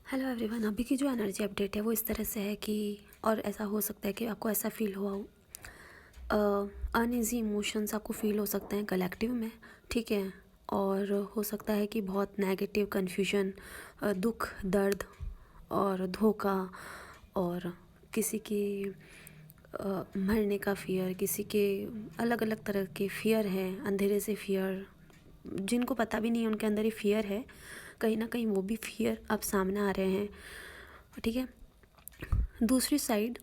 Hello everyone. अभी की जो एनर्जी अपडेट है वो इस तरह से है कि और ऐसा हो सकता है कि आपको ऐसा फील हुआ हो, अनईजी इमोशंस आपको फील हो सकते हैं कलेक्टिव में, ठीक है। और हो सकता है कि बहुत नेगेटिव कन्फ्यूजन, दुख, दर्द और धोखा, और किसी की मरने का फियर, किसी के अलग अलग तरह के फियर हैं, अंधेरे से फियर, जिनको पता भी नहीं है उनके अंदर ही फियर है, कहीं ना कहीं वो भी फियर अब सामने आ रहे हैं, ठीक है। दूसरी साइड,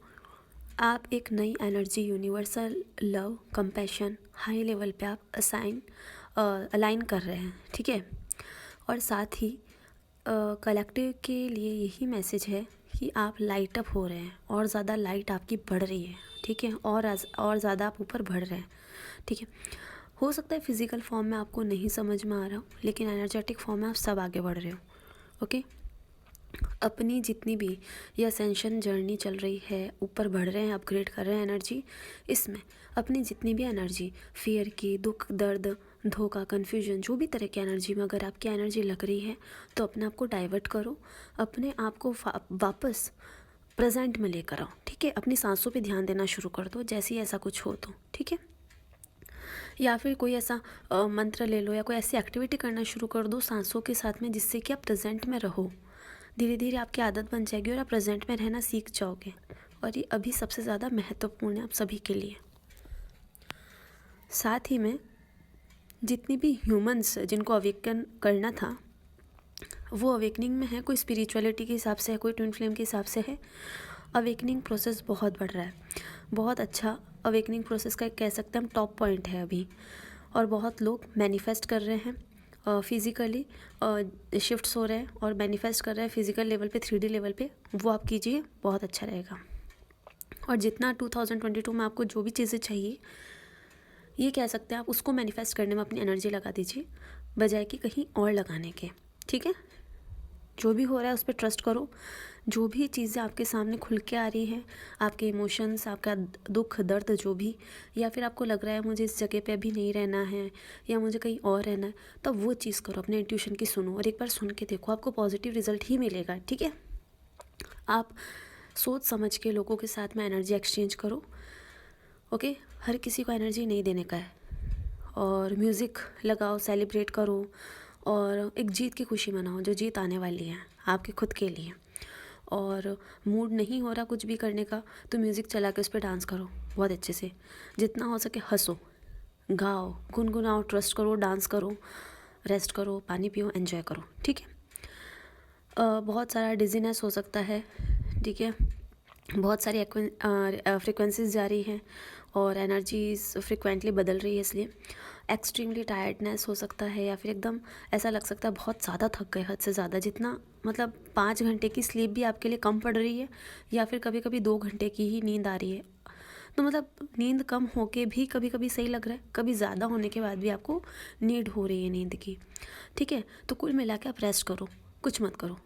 आप एक नई energy, universal love, compassion, high level पे आप अलाइन कर रहे हैं, ठीक है। और साथ ही कलेक्टिव के लिए यही मैसेज है कि आप लाइट अप हो रहे हैं और ज़्यादा लाइट आपकी बढ़ रही है, ठीक है। और ज़्यादा आप ऊपर बढ़ रहे हैं, ठीक है। हो सकता है फिज़िकल फॉर्म में आपको नहीं समझ में आ रहा हो, लेकिन एनर्जेटिक फॉर्म में आप सब आगे बढ़ रहे हो, ओके। अपनी जितनी भी ये असेंशन जर्नी चल रही है, ऊपर बढ़ रहे हैं, अपग्रेड कर रहे हैं एनर्जी, इसमें अपनी जितनी भी एनर्जी, फियर की, दुख, दर्द, धोखा, कन्फ्यूजन, जो भी तरह की एनर्जी में अगर आपकी एनर्जी लग रही है तो अपने आप को डाइवर्ट करो, अपने आप को वापस प्रेजेंट में लेकर आओ, ठीक है। अपनी सांसों पे ध्यान देना शुरू कर दो जैसे ही ऐसा कुछ हो तो, ठीक है। या फिर कोई ऐसा मंत्र ले लो या कोई ऐसी एक्टिविटी करना शुरू कर दो सांसों के साथ में, जिससे कि आप प्रेजेंट में रहो। धीरे धीरे आपकी आदत बन जाएगी और आप प्रेजेंट में रहना सीख जाओगे, और ये अभी सबसे ज़्यादा महत्वपूर्ण है आप सभी के लिए। साथ ही में जितनी भी ह्यूमंस जिनको अवेकन करना था वो अवेकनिंग में है, कोई स्पिरिचुअलिटी के हिसाब से है, कोई ट्विन फ्लेम के हिसाब से है। अवेकनिंग प्रोसेस बहुत बढ़ रहा है, बहुत अच्छा अवेकनिंग प्रोसेस का एक कह सकते हैं हम टॉप पॉइंट है अभी। और बहुत लोग मैनिफेस्ट कर रहे हैं, फिज़िकली शिफ्ट्स हो रहे हैं और मैनिफेस्ट कर रहे हैं फिज़िकल लेवल पे, 3D लेवल पे। वो आप कीजिए, बहुत अच्छा रहेगा। और जितना 2022 में आपको जो भी चीज़ें चाहिए, ये कह सकते हैं आप उसको मैनिफेस्ट करने में अपनी एनर्जी लगा दीजिए, बजाय कि कहीं और लगाने के, ठीक है। जो भी हो रहा है उस पर ट्रस्ट करो। जो भी चीज़ें आपके सामने खुल के आ रही हैं, आपके इमोशंस, आपका दुख, दर्द, जो भी, या फिर आपको लग रहा है मुझे इस जगह पे अभी नहीं रहना है या मुझे कहीं और रहना है, तब वो चीज़ करो, अपने इंट्यूशन की सुनो और एक बार सुन के देखो, आपको पॉजिटिव रिजल्ट ही मिलेगा, ठीक है। आप सोच समझ के लोगों के साथ में एनर्जी एक्सचेंज करो, ओके। हर किसी को एनर्जी नहीं देने का है। और म्यूज़िक लगाओ, सेलिब्रेट करो और एक जीत की खुशी मनाओ, जो जीत आने वाली है आपके खुद के लिए। और मूड नहीं हो रहा कुछ भी करने का तो म्यूज़िक चला के उस पर डांस करो बहुत अच्छे से, जितना हो सके हंसो, गाओ, गुनगुनाओ, ट्रस्ट करो, डांस करो, रेस्ट करो, पानी पियो, एंजॉय करो, ठीक है। बहुत सारा डिजीनेस हो सकता है, ठीक है। बहुत सारी फ्रिक्वेंसीज जा रही हैं और एनर्जीज फ्रिक्वेंटली बदल रही है, इसलिए एक्सट्रीमली टायर्डनेस हो सकता है, या फिर एकदम ऐसा लग सकता है बहुत ज़्यादा थक गए, हद से ज़्यादा, जितना मतलब 5 घंटे की स्लीप भी आपके लिए कम पड़ रही है, या फिर कभी कभी 2 घंटे की ही नींद आ रही है। तो मतलब नींद कम होके भी कभी कभी सही लग रहा है, कभी ज़्यादा होने के बाद भी आपको नीड हो रही है नींद की, ठीक है। तो कुल मिला के आप रेस्ट करो, कुछ मत करो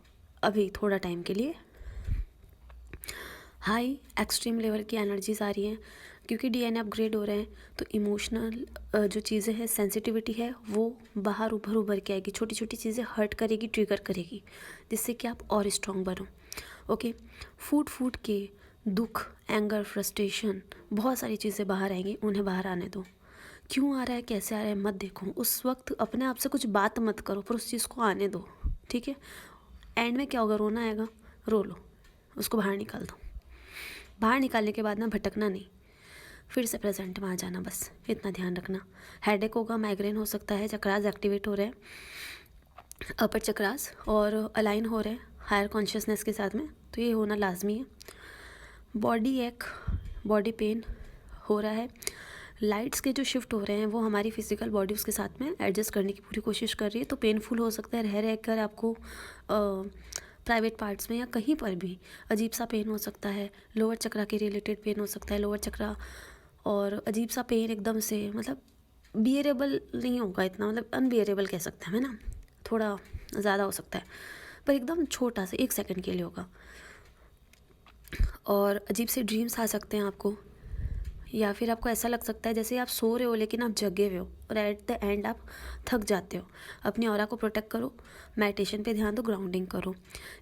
अभी थोड़ा टाइम के लिए। हाई एक्सट्रीम लेवल की एनर्जीज आ रही हैं क्योंकि डीएनए अपग्रेड हो रहे हैं, तो इमोशनल जो चीज़ें हैं, सेंसिटिविटी है, वो बाहर उभर के आएगी, छोटी छोटी चीज़ें हर्ट करेगी, ट्रिगर करेगी, जिससे कि आप और स्ट्रांग बनो, ओके। फूट फूट के दुख, एंगर, फ्रस्ट्रेशन, बहुत सारी चीज़ें बाहर आएंगी, उन्हें बाहर आने दो। क्यों आ रहा है, कैसे आ रहा है मत देखो, उस वक्त अपने आप से कुछ बात मत करो, पर उस चीज़ को आने दो, ठीक है। एंड में क्या होगा, रोना आएगा, रो लो, उसको बाहर निकाल दो। बाहर निकालने के बाद ना भटकना नहीं, फिर से प्रेजेंट में आ जाना, बस इतना ध्यान रखना। हेडेक होगा, माइग्रेन हो सकता है, चक्रास एक्टिवेट हो रहे हैं, अपर चक्रास, और अलाइन हो रहे हैं हायर कॉन्शियसनेस के साथ में, तो ये होना लाजमी है। बॉडी पेन हो रहा है, लाइट्स के जो शिफ्ट हो रहे हैं वो हमारी फिजिकल बॉडी उसके साथ में एडजस्ट करने की पूरी कोशिश कर रही है, तो पेनफुल हो सकता है, रह कर आपको प्राइवेट पार्ट्स में या कहीं पर भी अजीब सा पेन हो सकता है, लोअर चक्रा के रिलेटेड पेन हो सकता है, लोअर चक्रा, और अजीब सा पेन एकदम से, मतलब बियरेबल नहीं होगा इतना, मतलब अनबियरेबल कह सकते हैं ना, थोड़ा ज़्यादा हो सकता है, पर एकदम छोटा सा 1 सेकंड के लिए होगा। और अजीब से ड्रीम्स आ सकते हैं आपको, या फिर आपको ऐसा लग सकता है जैसे आप सो रहे हो लेकिन आप जगे हुए हो और एट द एंड आप थक जाते हो। अपनी ऑरा को प्रोटेक्ट करो, मेडिटेशन पे ध्यान दो, ग्राउंडिंग करो।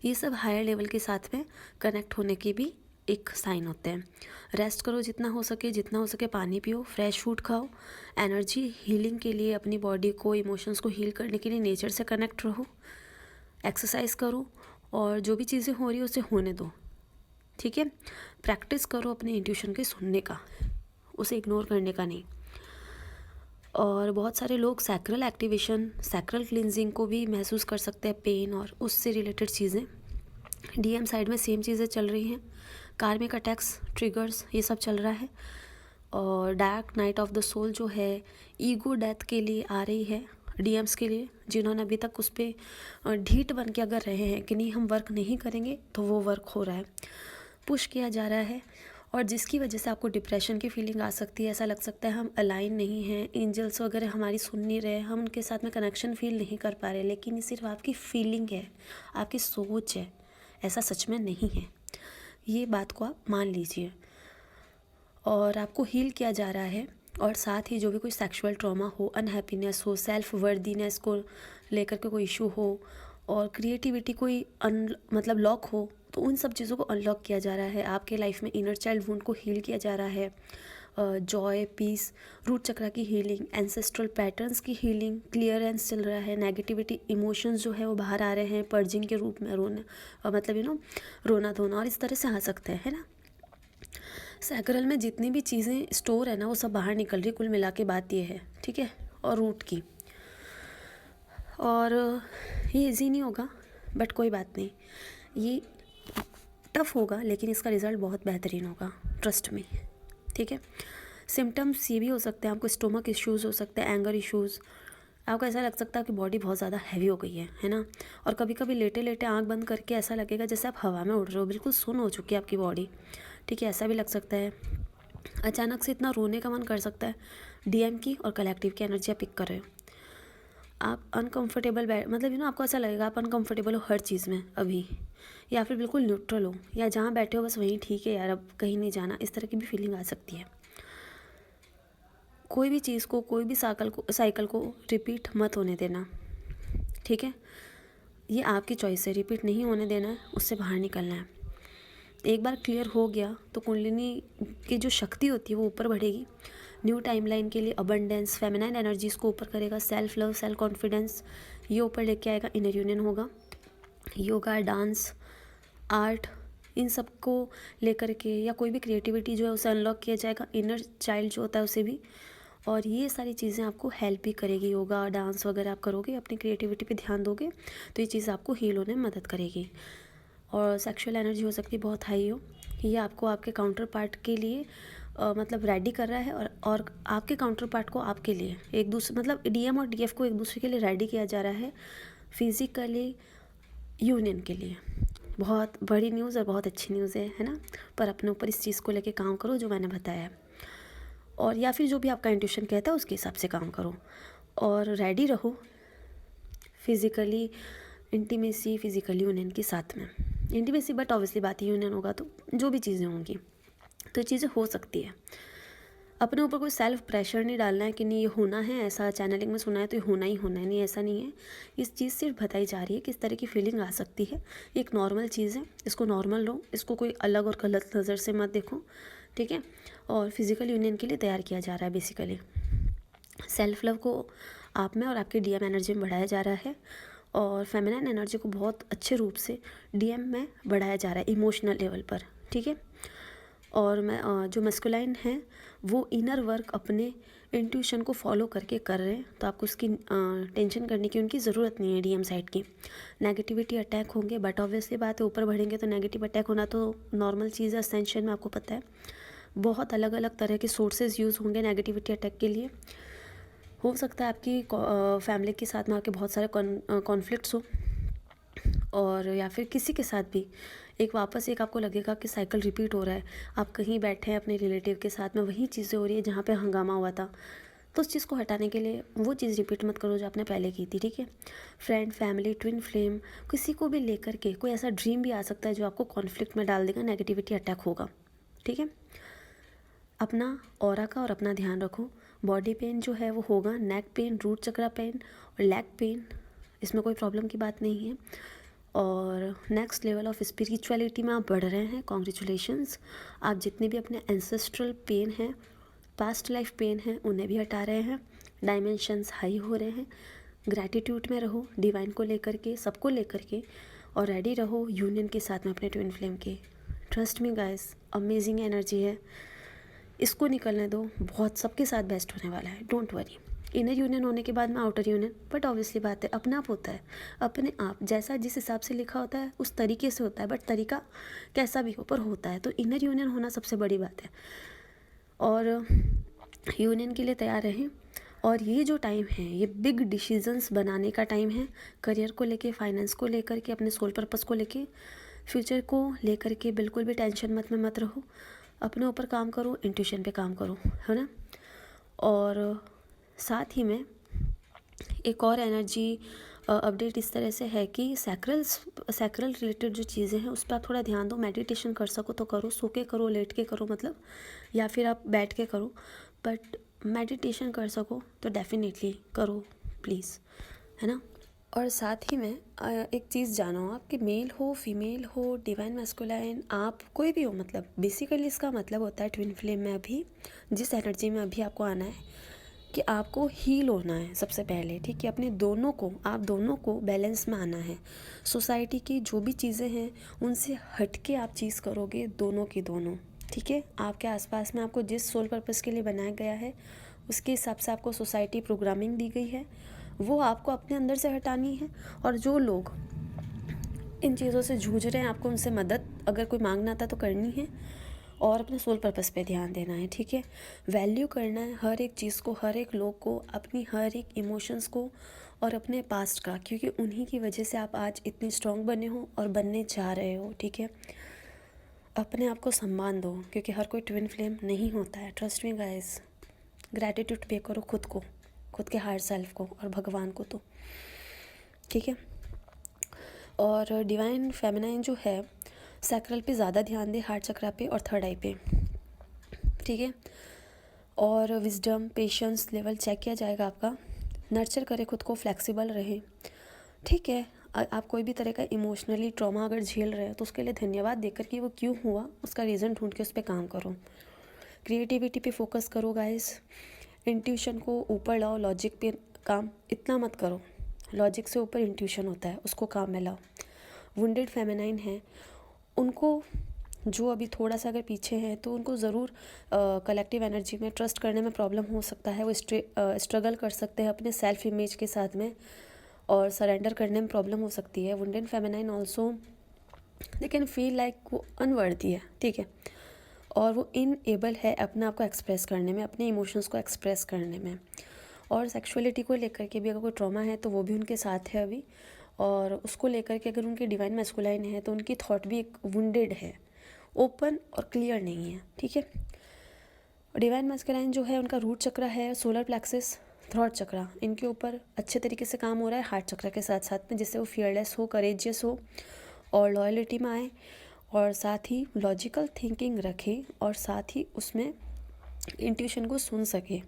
ये सब हायर लेवल के साथ में कनेक्ट होने की भी एक साइन होते हैं। रेस्ट करो जितना हो सके पानी पियो, फ्रेश फूड खाओ। एनर्जी हीलिंग के लिए अपनी बॉडी को, इमोशंस को हील करने के लिए नेचर से कनेक्ट रहो। एक्सरसाइज करो और जो भी चीज़ें हो रही है उसे होने दो, ठीक है। प्रैक्टिस करो अपने इंट्यूशन के सुनने का, उसे इग्नोर करने का नहीं। और बहुत सारे लोग सैक्रल एक्टिवेशन, सैक्रल क्लिनजिंग को भी महसूस कर सकते हैं, पेन और उससे रिलेटेड चीज़ें। डीएम साइड में सेम चीज़ें चल रही हैं, कार्मिक अटैक्स, ट्रिगर्स, ये सब चल रहा है। और dark night of the soul जो है ईगो डेथ के लिए आ रही है डीएम्स के लिए, जिन्होंने अभी तक उस पर ढीठ बन के अगर रहे हैं कि नहीं हम वर्क नहीं करेंगे, तो वो वर्क हो रहा है, पुश किया जा रहा है। और जिसकी वजह से आपको डिप्रेशन की फीलिंग आ सकती है। ऐसा लग सकता है हम अलाइन नहीं हैं, एंजल्स वगैरह हमारी सुन नहीं रहे, हम उनके साथ में कनेक्शन फील नहीं कर पा रहे। लेकिन ये सिर्फ आपकी फीलिंग है, आपकी सोच है, ऐसा सच में नहीं है। ये बात को आप मान लीजिए। और आपको हील किया जा रहा है। और साथ ही जो भी कोई सेक्सुअल ट्रॉमा हो, अनहैप्पीनेस हो, सेल्फ वर्दीनेस को लेकर के कोई इशू हो, और क्रिएटिविटी कोई मतलब लॉक हो, तो उन सब चीज़ों को अनलॉक किया जा रहा है। आपके लाइफ में इनर चाइल्ड वुंड को हील किया जा रहा है। जॉय, पीस, रूट चक्रा की हीलिंग, एंसेस्ट्रल पैटर्न्स की हीलिंग, क्लियरेंस चल रहा है। नेगेटिविटी इमोशंस जो है वो बाहर आ रहे हैं पर्जिंग के रूप में, रोना मतलब रोना धोना और इस तरह से आ सकते हैं, है ना। सैक्रल में जितनी भी चीज़ें स्टोर है ना वो सब बाहर निकल रही, कुल मिला के बात ये है, ठीक है। और रूट की, और ये इजी नहीं होगा बट कोई बात नहीं, ये टफ होगा लेकिन इसका रिज़ल्ट बहुत बेहतरीन होगा, ट्रस्ट में, ठीक है। सिम्टम्स ये भी हो सकते हैं, आपको स्टोमक इश्यूज़ हो सकते हैं, एंगर इश्यूज़, आपको ऐसा लग सकता है कि बॉडी बहुत ज़्यादा हैवी हो गई है ना। और कभी कभी लेटे लेटे आंख बंद करके ऐसा लगेगा जैसे आप हवा में उड़ रहे हो, बिल्कुल सुन्न हो चुकी है आपकी बॉडी, ठीक है, ऐसा भी लग सकता है। अचानक से इतना रोने का मन कर सकता है। डीएम की और कलेक्टिव की एनर्जी आप पिक कर रहे हो। आप अनकंफर्टेबल मतलब आपको ऐसा लगेगा आप अनकंफर्टेबल हो हर चीज़ में अभी, या फिर बिल्कुल न्यूट्रल हो, या जहाँ बैठे हो बस वहीं ठीक है यार, अब कहीं नहीं जाना, इस तरह की भी फीलिंग आ सकती है। कोई भी चीज़ को, कोई भी साइकिल को रिपीट मत होने देना, ठीक है। ये आपकी चॉइस है, रिपीट नहीं होने देना है, उससे बाहर निकलना है। एक बार क्लियर हो गया तो कुंडलिनी की जो शक्ति होती है वो ऊपर बढ़ेगी। न्यू टाइमलाइन के लिए अबंडेंस, फेमिनाइन एनर्जीज़ को ऊपर करेगा, सेल्फ लव, सेल्फ कॉन्फिडेंस ये ऊपर लेके आएगा, इनर यूनियन होगा। योगा, डांस, आर्ट, इन सब को लेकर के, या कोई भी क्रिएटिविटी जो है उसे अनलॉक किया जाएगा, इनर चाइल्ड जो होता है उसे भी। और ये सारी चीज़ें आपको हेल्प भी करेगी। योगा, डांस वगैरह आप करोगे, अपनी क्रिएटिविटी पे ध्यान दोगे तो ये चीज़ आपको हील होने में मदद करेगी। और सेक्सुअल एनर्जी हो सकती है बहुत हाई हो, ये आपको आपके काउंटर पार्ट के लिए मतलब रेडी कर रहा है, और आपके काउंटर पार्ट को आपके लिए एक दूसरे, मतलब डीएम और डीएफ को एक दूसरे के लिए रेडी किया जा रहा है फिज़िकली यूनियन के लिए। बहुत बड़ी न्यूज़ और बहुत अच्छी न्यूज़ है ना। पर अपने ऊपर इस चीज़ को लेके काम करो जो मैंने बताया, और या फिर जो भी आपका इंट्यूशन कहता है उसके हिसाब से काम करो, और रेडी रहो फिज़िकली इंटीमेसी, फिज़िकल यूनियन के साथ में। इंटीमेसी बट ऑब्वियसली बात ही यूनियन होगा तो जो भी चीज़ें होंगी तो ये चीज़ें हो सकती है। अपने ऊपर कोई सेल्फ प्रेशर नहीं डालना है कि नहीं ये होना है, ऐसा चैनलिंग में सुना है तो ये होना ही होना है, नहीं ऐसा नहीं है। इस चीज़ सिर्फ बताई जा रही है किस तरह की फीलिंग आ सकती है, ये एक नॉर्मल चीज़ है, इसको नॉर्मल लो, इसको कोई अलग और गलत नज़र से मत देखो, ठीक है। और फिज़िकल यूनियन के लिए तैयार किया जा रहा है बेसिकली। सेल्फ लव को आप में और आपकी डीएम एनर्जी में बढ़ाया जा रहा है, और फेमिनाइन एनर्जी को बहुत अच्छे रूप से डीएम में बढ़ाया जा रहा है इमोशनल लेवल पर, ठीक है। और मैं जो मस्कुलाइन है वो इनर वर्क अपने इंट्यूशन को फॉलो करके कर रहे हैं, तो आपको उसकी टेंशन करने की उनकी ज़रूरत नहीं है। डीएम साइड की नेगेटिविटी अटैक होंगे बट ऑब्वियसली बात है ऊपर बढ़ेंगे तो नेगेटिव अटैक होना तो नॉर्मल चीज़ है। असेंशन में आपको पता है बहुत अलग अलग तरह के सोर्सेज यूज़ होंगे नेगेटिविटी अटैक के लिए। हो सकता है आपकी फैमिली के साथ में आके बहुत सारे कॉन्फ्लिक्ट्स हो, और या फिर किसी के साथ भी एक आपको लगेगा कि साइकिल रिपीट हो रहा है। आप कहीं बैठे हैं अपने रिलेटिव के साथ में, वही चीज़ें हो रही है जहाँ पे हंगामा हुआ था, तो उस चीज़ को हटाने के लिए वो चीज़ रिपीट मत करो जो आपने पहले की थी, ठीक है। फ्रेंड, फैमिली, ट्विन फ्लेम, किसी को भी लेकर के कोई ऐसा ड्रीम भी आ सकता है जो आपको कॉन्फ्लिक्ट में डाल देगा, नेगेटिविटी अटैक होगा, ठीक है। अपना ऑरा का और अपना ध्यान रखो। बॉडी पेन जो है वो होगा, नेक पेन, रूट चक्रा पेन और लेग पेन, इसमें कोई प्रॉब्लम की बात नहीं है। और नेक्स्ट लेवल ऑफ स्पिरिचुअलिटी में आप बढ़ रहे हैं, कॉन्ग्रेचुलेशंस। आप जितने भी अपने एंसेस्ट्रल पेन हैं, पास्ट लाइफ पेन हैं, उन्हें भी हटा रहे हैं, डायमेंशंस हाई हो रहे हैं। ग्रैटिट्यूड में रहो डिवाइन को लेकर के, सबको लेकर के, और रेडी रहो यूनियन के साथ में अपने ट्विन फ्लेम के। Trust me guys, amazing energy है, इसको निकलने दो, बहुत सबके साथ बेस्ट होने वाला है, डोंट वरी। इनर यूनियन होने के बाद में आउटर यूनियन, बट ऑब्वियसली बात है अपना आप होता है, अपने आप जैसा जिस हिसाब से लिखा होता है उस तरीके से होता है, बट तरीका कैसा भी हो पर होता है। तो इनर यूनियन होना सबसे बड़ी बात है, और यूनियन के लिए तैयार रहें। और ये जो टाइम है ये बिग डिसीजंस बनाने का टाइम है, करियर को लेके, फाइनेंस को लेकर के, अपने सोल पर्पस को लेके, फ्यूचर को लेकर के बिल्कुल भी टेंशन मत रहो, अपने ऊपर काम करो, इंट्यूशन पे काम करो, है ना। और साथ ही में एक और एनर्जी अपडेट इस तरह से है कि सैक्रल रिलेटेड जो चीज़ें हैं उस पर आप थोड़ा ध्यान दो। मेडिटेशन कर सको तो करो, सो के करो, लेट के करो मतलब, या फिर आप बैठ के करो, बट मेडिटेशन कर सको तो डेफिनेटली करो प्लीज़, है ना। और साथ ही में एक चीज़ जानो आप कि मेल हो, फीमेल हो, डिवाइन मैस्कुलाइन, आप कोई भी हो, मतलब बेसिकली इसका मतलब होता है ट्विन फ्लेम में अभी जिस एनर्जी में अभी आपको आना है कि आपको हील होना है सबसे पहले, ठीक है। अपने दोनों को, आप दोनों को बैलेंस में आना है। सोसाइटी की जो भी चीज़ें हैं उनसे हट के आप चीज़ करोगे, दोनों की दोनों, ठीक है। आपके आसपास में आपको जिस सोल पर्पस के लिए बनाया गया है उसके हिसाब से आपको सोसाइटी प्रोग्रामिंग दी गई है, वो आपको अपने अंदर से हटानी है। और जो लोग इन चीज़ों से जूझ रहे हैं आपको उनसे मदद अगर कोई मांगना आता तो करनी है, और अपने सोल पर्पस पे ध्यान देना है, ठीक है। वैल्यू करना है हर एक चीज़ को, हर एक लोग को, अपनी हर एक इमोशंस को और अपने पास्ट का, क्योंकि उन्हीं की वजह से आप आज इतनी स्ट्रांग बने हो और बनने जा रहे हो, ठीक है। अपने आप को सम्मान दो, क्योंकि हर कोई ट्विन फ्लेम नहीं होता है, ट्रस्ट मी गाइस। ग्रैटिट्यूड पे करो खुद को, खुद के हायर सेल्फ को और भगवान को, तो ठीक है। और डिवाइन फेमिनाइन जो है सैक्रल पे ज़्यादा ध्यान दे, हार्ट चक्रा पे और थर्ड आई पे, ठीक है। और विजडम, पेशेंस लेवल चेक किया जाएगा आपका। नर्चर करे खुद को, फ्लेक्सिबल रहे, ठीक है। आप कोई भी तरह का इमोशनली ट्रॉमा अगर झेल रहे हैं तो उसके लिए धन्यवाद देकर कि वो क्यों हुआ उसका रीज़न ढूंढ के उस पर काम करो। क्रिएटिविटी पे फोकस करो गाइस, इंट्यूशन को ऊपर लाओ, लॉजिक पे काम इतना मत करो, लॉजिक से ऊपर इंट्यूशन होता है, उसको काम में लाओ। वुंडेड फेमिनाइन है, उनको जो अभी थोड़ा सा अगर पीछे हैं तो उनको ज़रूर कलेक्टिव एनर्जी में ट्रस्ट करने में प्रॉब्लम हो सकता है, वो स्ट्रगल कर सकते हैं अपने सेल्फ इमेज के साथ में, और सरेंडर करने में प्रॉब्लम हो सकती है। Wounded feminine also they can feel like वो अनवर्दी है, ठीक है, और वो इनएबल है अपने आप को एक्सप्रेस करने में, अपने इमोशंस को एक्सप्रेस करने में। और सेक्सुअलिटी को लेकर के भी अगर कोई ट्रॉमा है तो वो भी उनके साथ है अभी, और उसको लेकर के अगर उनके डिवाइन मैस्कुलाइन है तो उनकी थॉट भी एक वुंडेड है, ओपन और क्लियर नहीं है, ठीक है। डिवाइन मैस्कुलाइन जो है उनका रूट चक्र है, सोलर प्लेक्सिस, थ्रॉट चक्रा, इनके ऊपर अच्छे तरीके से काम हो रहा है हार्ट चक्र के साथ साथ में, जिससे वो फियरलेस हो, करेजियस हो और लॉयल्टी में आए, और साथ ही लॉजिकल थिंकिंग रखे, और साथ ही उसमें इंट्यूशन को सुन सके,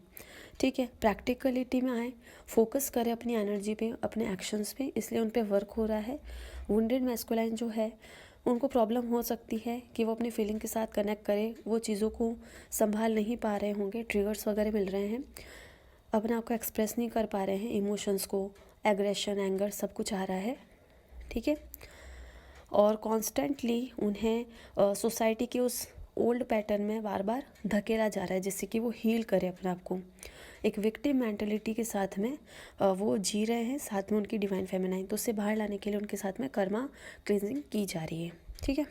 ठीक है। प्रैक्टिकलिटी में आए, फोकस करें अपनी एनर्जी पे, अपने एक्शंस पे, इसलिए उन पे वर्क हो रहा है। वुंडेड मैस्कुलाइन जो है उनको प्रॉब्लम हो सकती है कि वो अपनी फीलिंग के साथ कनेक्ट करें, वो चीज़ों को संभाल नहीं पा रहे होंगे, ट्रिगर्स वगैरह मिल रहे हैं, अपने आप को एक्सप्रेस नहीं कर पा रहे हैं, इमोशंस को, एग्रेशन, एंगर सब कुछ आ रहा है, ठीक है। और कॉन्स्टेंटली उन्हें सोसाइटी के उस ओल्ड पैटर्न में बार बार धकेला जा रहा है, जिससे कि वो हील करे अपने आप को। एक विक्टिम मेंटलिटी के साथ में वो जी रहे हैं, साथ में उनकी डिवाइन फेमिनाइन, तो उससे बाहर लाने के लिए उनके साथ में कर्मा क्लींजिंग की जा रही है, ठीक है।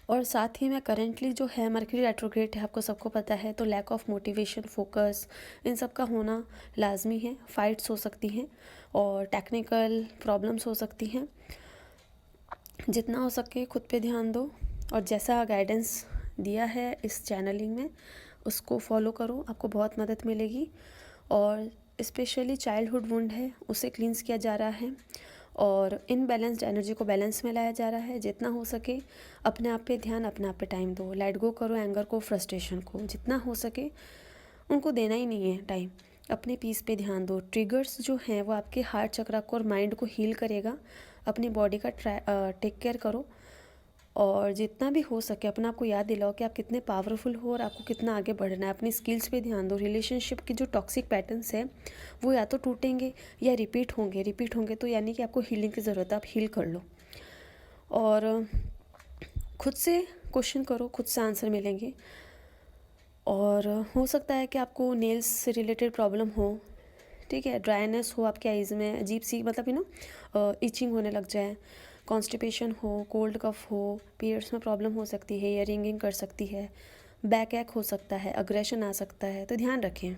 और साथ ही में करेंटली जो है मर्क्यूरी रेट्रोग्रेड है, आपको सबको पता है, तो लैक ऑफ मोटिवेशन, फोकस, इन सब का होना लाजमी है। फाइट्स हो सकती हैं और टेक्निकल प्रॉब्लम्स हो सकती हैं। जितना हो सके खुद पे ध्यान दो, और जैसा गाइडेंस दिया है इस चैनलिंग में उसको फॉलो करो, आपको बहुत मदद मिलेगी। और स्पेशली चाइल्डहुड वुंड है उसे क्लींस किया जा रहा है, और इनबैलेंस्ड एनर्जी को बैलेंस में लाया जा रहा है। जितना हो सके अपने आप पे ध्यान, अपने आप पे टाइम दो, लेट गो करो एंगर को, फ्रस्ट्रेशन को, जितना हो सके उनको देना ही नहीं है टाइम। अपने पीस पे ध्यान दो। ट्रिगर्स जो हैं वो आपके हार्ट चक्रा को और माइंड को हील करेगा। अपनी बॉडी का टेक केयर करो और जितना भी हो सके अपना आपको याद दिलाओ कि आप कितने पावरफुल हो और आपको कितना आगे बढ़ना है। अपनी स्किल्स पे ध्यान दो। रिलेशनशिप की जो टॉक्सिक पैटर्न्स है वो या तो टूटेंगे या रिपीट होंगे तो यानी कि आपको हीलिंग की ज़रूरत है, आप हील कर लो। और खुद से क्वेश्चन करो, खुद से आंसर मिलेंगे। और हो सकता है कि आपको नेल्स से रिलेटेड प्रॉब्लम हो, ठीक है, ड्राइनेस हो आपके आइज़ में, अजीब सी मतलब इचिंग होने लग जाए, कॉन्स्टिपेशन हो, कोल्ड कफ हो, पीरियड्स में प्रॉब्लम हो सकती है, ईयर रिंगिंग कर सकती है, बैक एक हो सकता है, अग्रेशन आ सकता है, तो ध्यान रखें।